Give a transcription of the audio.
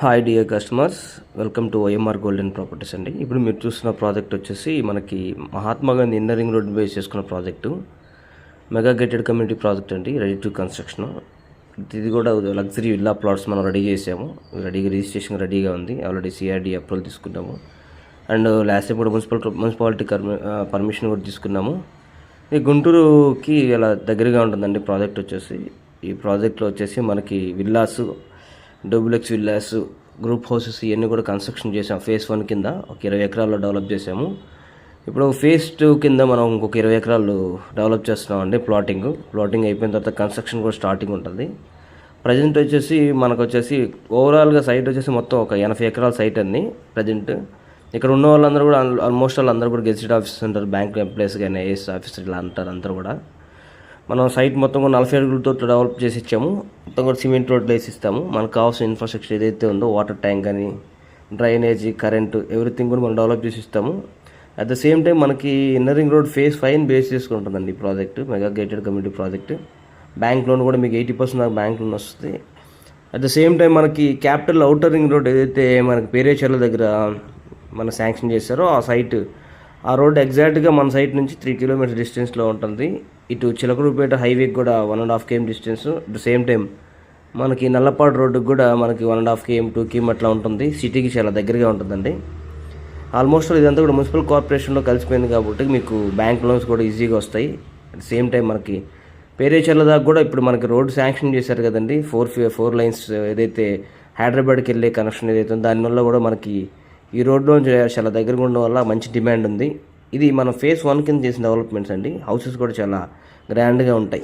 Hi dear customers, welcome to OMR golden properties అండి. ఇప్పుడు మీరు చూస్తున్న ప్రాజెక్ట్ వచ్చేసి మనకి Mahatma Gandhi inner ring road base చేసుకున్న project mega gated community project అండి. Ready to construction. ఇది కూడా లగ్జరీ విల్లా ప్లాట్స్ మనం రెడీ చేసాము. రెడీగా రిజిస్ట్రేషన్ రెడీగా ఉంది. ఆల్రెడీ సిఆర్డీ అప్రూవల్ తీసుకున్నాము. అండ్ లాస్ట్ టైం కూడా మున్సిపాలిటీ పర్మిషన్ కూడా తీసుకున్నాము. ఇది గుంటూరుకి ఇలా దగ్గరగా ఉంటుందండి ప్రాజెక్ట్ వచ్చేసి. ఈ ప్రాజెక్ట్లో వచ్చేసి మనకి villas, duplex villas, group houses ఇవన్నీ కూడా కన్స్ట్రక్షన్ చేసాం. ఫేజ్ 1 కింద ఒక 20 ఎకరాల్లో డెవలప్ చేసాము. ఇప్పుడు ఫేజ్ 2 కింద మనం ఇంకొక 20 ఎకరాలు డెవలప్ చేస్తున్నామండి. ప్లాటింగ్ అయిపోయిన తర్వాత కన్స్ట్రక్షన్ కూడా స్టార్టింగ్ ఉంటుంది. ప్రజెంట్ వచ్చేసి మనకు వచ్చేసి ఓవరాల్గా సైట్ వచ్చేసి మొత్తం ఒక 80 ఎకరాల సైట్ అండి. ప్రజెంట్ ఇక్కడ ఉన్న వాళ్ళందరూ కూడా ఆల్మోస్ట్ వాళ్ళందరూ కూడా గెజిటెడ్ ఆఫీసర్స్ ఉంటారు. బ్యాంక్ ఎంప్లాయీస్ కానీ ఐఏఎస్ ఆఫీసర్ ఇలా అంటారు. అందరూ కూడా మనం సైట్ మొత్తం కూడా 40 అడుగులతో డెవలప్ చేసి ఇచ్చాము. మొత్తం కూడా సిమెంట్ రోడ్లు వేసి ఇస్తాము. మనకు కావాల్సిన ఇన్ఫ్రాస్ట్రక్చర్ ఏదైతే ఉందో వాటర్ ట్యాంక్ కానీ, డ్రైనేజీ, కరెంటు, ఎవ్రీథింగ్ కూడా మనం డెవలప్ చేసి ఇస్తాము. అట్ ద సేమ్ టైం మనకి inner ring road phase 5 base చేసుకుంటుందండి ఈ project. Mega gated community project. Bank loan కూడా మీకు 80% దాకా బ్యాంక్ లోన్ వస్తుంది. అట్ ద సేమ్ టైం మనకి క్యాపిటల్ అవుటర్ రింగ్ రోడ్ ఏదైతే మనకి పేరేచర్ల దగ్గర మన శాంక్షన్ చేశారో ఆ రోడ్ ఎగ్జాక్ట్గా మన సైట్ నుంచి 3 కిలోమీటర్ డిస్టెన్స్లో ఉంటుంది. ఇటు చిలకలూరుపేట హైవేకి కూడా 1.5 km distance. At the same time మనకి నల్లపాడు రోడ్డుకి కూడా మనకి 1.5 km 2 km అట్లా ఉంటుంది. సిటీకి చాలా దగ్గరగా ఉంటుందండి. ఆల్మోస్ట్ ఇదంతా కూడా మున్సిపల్ కార్పొరేషన్లో కలిసిపోయింది కాబట్టి మీకు బ్యాంక్ లోన్స్ కూడా ఈజీగా వస్తాయి. అట్ ద సేమ్ టైం మనకి పేరేచర్ల దాకా కూడా ఇప్పుడు మనకి రోడ్డు శాంక్షన్ చేశారు కదండి. 4 లైన్స్ ఏదైతే హైదరాబాద్కి వెళ్ళే కనెక్షన్ ఏదైతే ఉందో దానివల్ల కూడా మనకి ఈ రోడ్లో చాలా దగ్గరగా ఉండడం వల్ల మంచి డిమాండ్ ఉంది. ఇది మనం ఫేజ్ 1 కింద చేసిన డెవలప్మెంట్స్ అండి. హౌసెస్ కూడా చాలా గ్రాండ్గా ఉంటాయి.